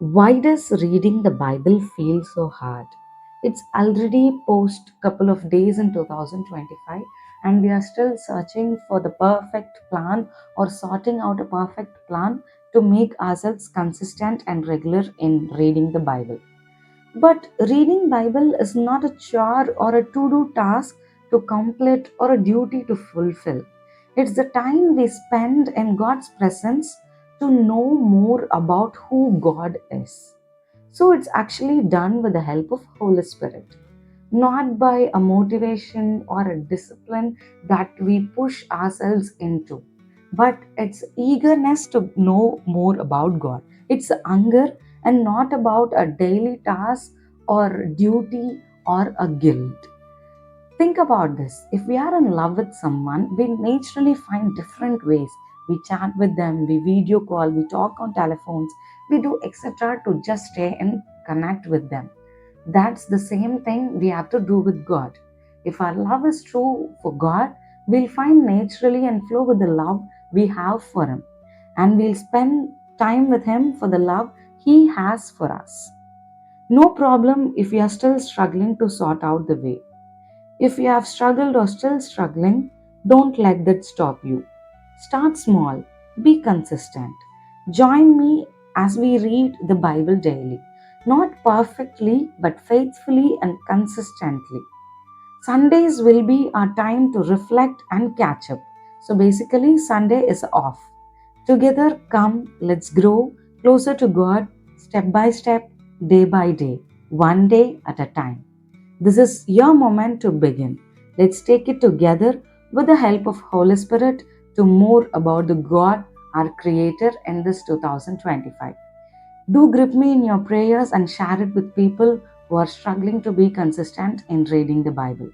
Why does reading the Bible feel so hard? It's already post couple of days in 2025 and we are still searching for the perfect plan or sorting out a perfect plan to make ourselves consistent and regular in reading the Bible. But reading Bible is not a chore or a to-do task to complete or a duty to fulfill. It's the time we spend in God's presence to know more about who God is. So it's actually done with the help of Holy Spirit, not by a motivation or a discipline that we push ourselves into, but it's eagerness to know more about God. It's hunger and not about a daily task or duty or a guilt. Think about this. If we are in love with someone, we naturally find different ways. We chat with them, we video call, we talk on telephones, we do etc. to just stay and connect with them. That's the same thing we have to do with God. If our love is true for God, we'll find naturally and flow with the love we have for Him. And we'll spend time with Him for the love He has for us. No problem if you are still struggling to sort out the way. If you have struggled or still struggling, don't let that stop you. Start small, be consistent. Join me as we read the Bible daily, not perfectly, but faithfully and consistently. Sundays will be our time to reflect and catch up. So basically, Sunday is off. Together, come, let's grow closer to God, step by step, day by day, one day at a time. This is your moment to begin. Let's take it together with the help of Holy Spirit to more about the God, our Creator, in this 2025. Do grip me in your prayers and share it with people who are struggling to be consistent in reading the Bible.